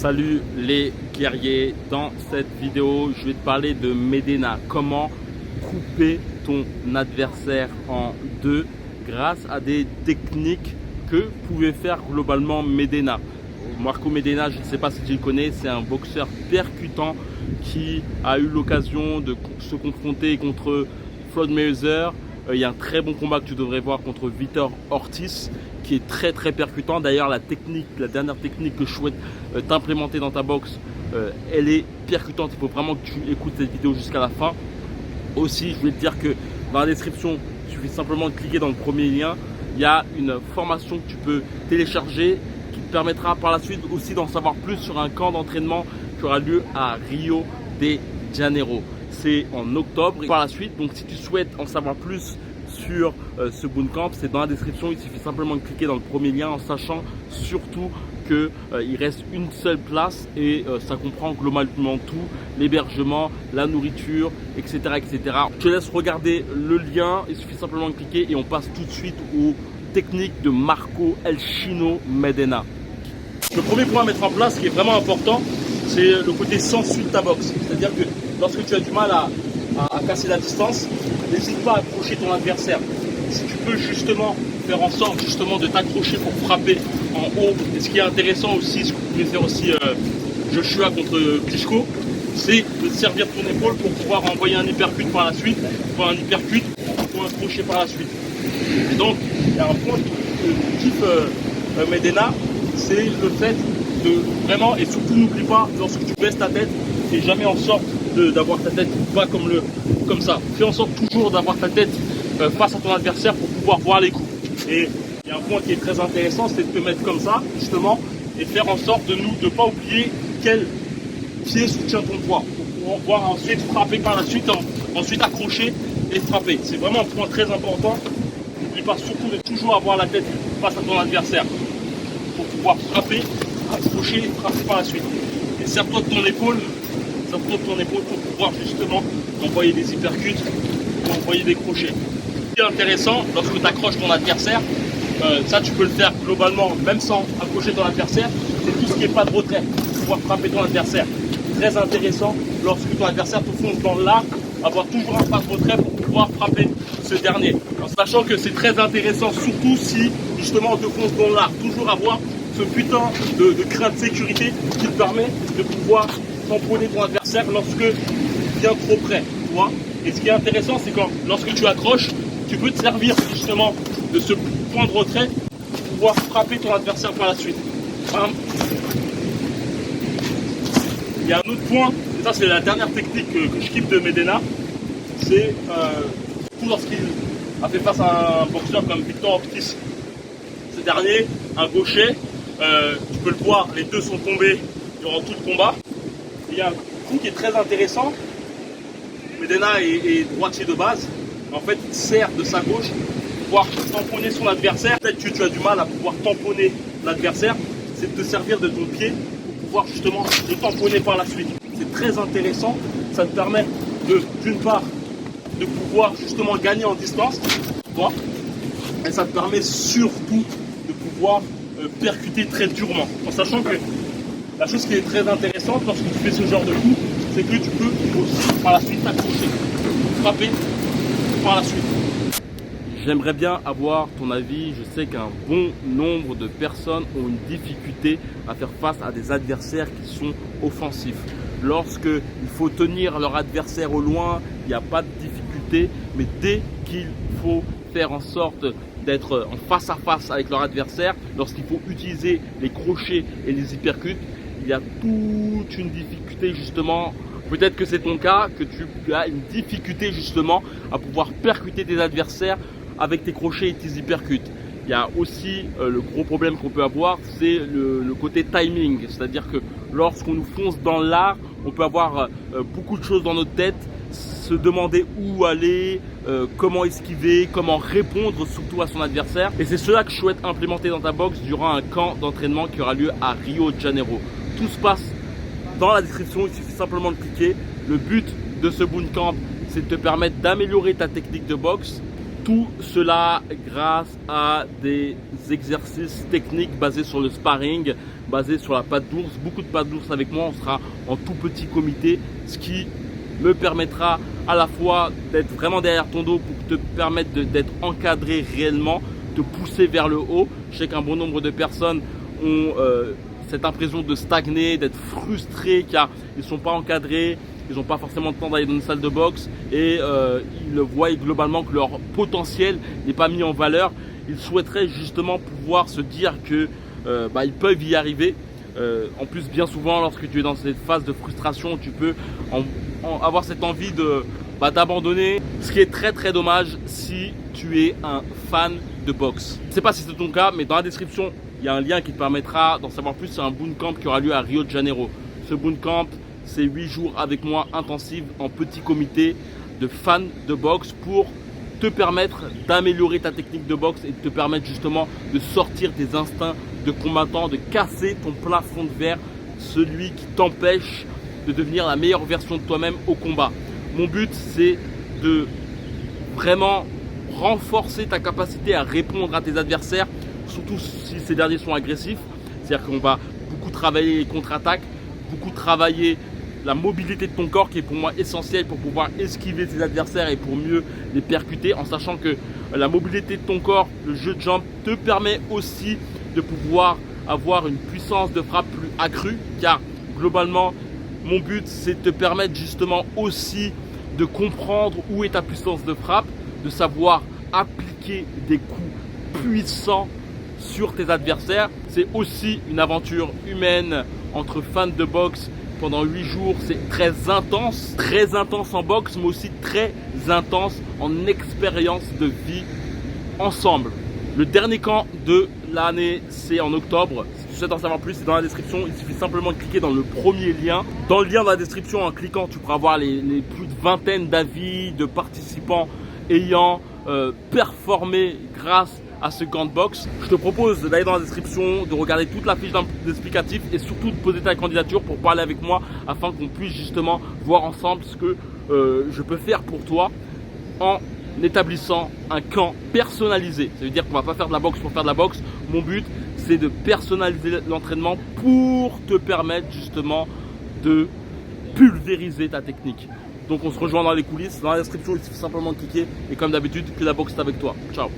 Salut les guerriers, dans cette vidéo je vais te parler de Medena, comment couper ton adversaire en deux grâce à des techniques que pouvait faire globalement Medena. Marco Medena, je ne sais pas si tu le connais, c'est un boxeur percutant qui a eu l'occasion de se confronter contre Floyd Mayweather. Il y a un très bon combat que tu devrais voir contre Vitor Ortiz qui est très percutant. D'ailleurs la dernière technique que je souhaite t'implémenter dans ta boxe, elle est percutante. Il faut vraiment que tu écoutes cette vidéo jusqu'à la fin. Aussi, je voulais te dire que dans la description, il suffit simplement de cliquer dans le premier lien. Il y a une formation que tu peux télécharger qui te permettra par la suite aussi d'en savoir plus sur un camp d'entraînement qui aura lieu à Rio de Janeiro. C'est en octobre par la suite. Donc si tu souhaites en savoir plus sur ce bootcamp, c'est dans la description. Il suffit simplement de cliquer dans le premier lien en sachant surtout qu'il reste une seule place et ça comprend globalement tout, l'hébergement, la nourriture, etc., etc. Je te laisse regarder le lien, il suffit simplement de cliquer et on passe tout de suite aux techniques de Marco El Chino Medena. Le premier point à mettre en place qui est vraiment important, c'est le côté sensu de ta boxe. C'est-à-dire que lorsque tu as du mal à casser la distance, n'hésite pas à accrocher ton adversaire. Si tu peux justement faire en sorte de t'accrocher pour frapper en haut, et ce qui est intéressant aussi, ce que vous pouvez faire aussi Joshua contre Klitschko, c'est de servir ton épaule pour pouvoir envoyer un uppercut par la suite, pour un uppercut ou un crochet par la suite. Et donc, il y a un point que kiffe Medena, c'est le fait de vraiment, et surtout n'oublie pas, lorsque tu baisses ta tête, fais jamais en sorte d'avoir ta tête pas comme ça. Fais en sorte toujours d'avoir ta tête face à ton adversaire pour pouvoir voir les coups. Et il y a un point qui est très intéressant, c'est de te mettre comme ça, justement, et faire en sorte de ne pas oublier quel pied soutient ton poids, pour pouvoir ensuite frapper par la suite, ensuite accrocher et frapper. C'est vraiment un point très important. N'oublie pas surtout de toujours avoir la tête face à ton adversaire pour pouvoir frapper, accrocher et frapper par la suite. Et serre-toi de ton épaule, pour pouvoir justement envoyer des uppercuts, envoyer des crochets. Ce qui est intéressant, lorsque tu accroches ton adversaire, ça tu peux le faire globalement même sans accrocher ton adversaire, c'est tout ce qui n'est pas de retrait, pour pouvoir frapper ton adversaire. Très intéressant lorsque ton adversaire te fonce dans l'arc, avoir toujours un pas de retrait pour pouvoir frapper ce dernier. En sachant que c'est très intéressant, surtout si justement on te fonce dans l'arc, toujours avoir ce putain de crin de sécurité qui te permet de pouvoir tamponner ton adversaire lorsque il vient trop près, tu vois. Et ce qui est intéressant, c'est quand lorsque tu accroches, tu peux te servir justement de ce point de retrait pour pouvoir frapper ton adversaire par la suite. Il y a un autre point, et ça c'est la dernière technique que je kiffe de Medena, c'est surtout lorsqu'il a fait face à un boxeur comme Vitor Ortiz. Ce dernier, un gaucher, tu peux le voir, les deux sont tombés durant tout le combat. Il y a un coup qui est très intéressant. Medena est droitier de base. En fait, il sert de sa gauche pour pouvoir tamponner son adversaire. Peut-être que tu as du mal à pouvoir tamponner l'adversaire. C'est de te servir de ton pied pour pouvoir justement le tamponner par la suite. C'est très intéressant. Ça te permet d'une part de pouvoir justement gagner en distance. Et ça te permet surtout de pouvoir percuter très durement. En sachant que la chose qui est très intéressante lorsque tu fais ce genre de coup, c'est que tu peux aussi par la suite t'accrocher, frapper par la suite. J'aimerais bien avoir ton avis. Je sais qu'un bon nombre de personnes ont une difficulté à faire face à des adversaires qui sont offensifs. Lorsqu'il faut tenir leur adversaire au loin, il n'y a pas de difficulté, mais dès qu'il faut faire en sorte d'être en face à face avec leur adversaire, lorsqu'il faut utiliser les crochets et les uppercuts, il y a toute une difficulté justement. Peut-être que c'est ton cas, que tu as une difficulté justement à pouvoir percuter tes adversaires avec tes crochets et tes uppercuts. Il y a aussi le gros problème qu'on peut avoir, c'est le côté timing. C'est-à-dire que lorsqu'on nous fonce dans l'art, on peut avoir beaucoup de choses dans notre tête, se demander où aller, comment esquiver, comment répondre surtout à son adversaire. Et c'est cela que je souhaite implémenter dans ta boxe durant un camp d'entraînement qui aura lieu à Rio de Janeiro. Tout se passe dans la description, il suffit simplement de cliquer. Le but de ce bootcamp, c'est de te permettre d'améliorer ta technique de boxe, Tout cela grâce à des exercices techniques basés sur le sparring, basés sur la patte d'ours. Beaucoup de pattes d'ours avec moi, on sera en tout petit comité, ce qui me permettra à la fois d'être vraiment derrière ton dos pour te permettre d'être encadré réellement, te pousser vers le haut. Je sais qu'un bon nombre de personnes ont cette impression de stagner, d'être frustrés car ils ne sont pas encadrés, ils n'ont pas forcément le temps d'aller dans une salle de boxe et ils voient globalement que leur potentiel n'est pas mis en valeur. Ils souhaiteraient justement pouvoir se dire que ils peuvent y arriver. En plus, bien souvent, lorsque tu es dans cette phase de frustration, tu peux avoir cette envie d'abandonner, ce qui est très très dommage si tu es un fan de boxe. Je ne sais pas si c'est ton cas, mais dans la description, il y a un lien qui te permettra d'en savoir plus sur un bootcamp qui aura lieu à Rio de Janeiro. Ce bootcamp, c'est 8 jours avec moi intensifs en petit comité de fans de boxe pour te permettre d'améliorer ta technique de boxe et de te permettre justement de sortir tes instincts de combattant, de casser ton plafond de verre, celui qui t'empêche de devenir la meilleure version de toi-même au combat. Mon but, c'est de vraiment renforcer ta capacité à répondre à tes adversaires, surtout si ces derniers sont agressifs. C'est-à-dire qu'on va beaucoup travailler les contre-attaques, beaucoup travailler la mobilité de ton corps qui est pour moi essentielle pour pouvoir esquiver tes adversaires et pour mieux les percuter, en sachant que la mobilité de ton corps, le jeu de jambes te permet aussi de pouvoir avoir une puissance de frappe plus accrue, car globalement mon but c'est de te permettre justement aussi de comprendre où est ta puissance de frappe, de savoir appliquer des coups puissants sur tes adversaires. C'est aussi une aventure humaine entre fans de boxe. Pendant 8 jours, c'est très intense en boxe, mais aussi très intense en expérience de vie ensemble. Le dernier camp de l'année, c'est en octobre. Si tu souhaites en savoir plus, c'est dans la description. Il suffit simplement de cliquer dans le premier lien. Dans le lien dans la description, en cliquant, tu pourras voir les plus de vingtaine d'avis de participants ayant performé grâce à ce camp de boxe. Je te propose d'aller dans la description, de regarder toute la fiche d'explicatif et surtout de poser ta candidature pour parler avec moi afin qu'on puisse justement voir ensemble ce que je peux faire pour toi en établissant un camp personnalisé. Ça veut dire qu'on ne va pas faire de la boxe pour faire de la boxe. Mon but, c'est de personnaliser l'entraînement pour te permettre justement de pulvériser ta technique. Donc on se rejoint dans les coulisses. Dans la description, il suffit simplement de cliquer et comme d'habitude, que la boxe est avec toi. Ciao.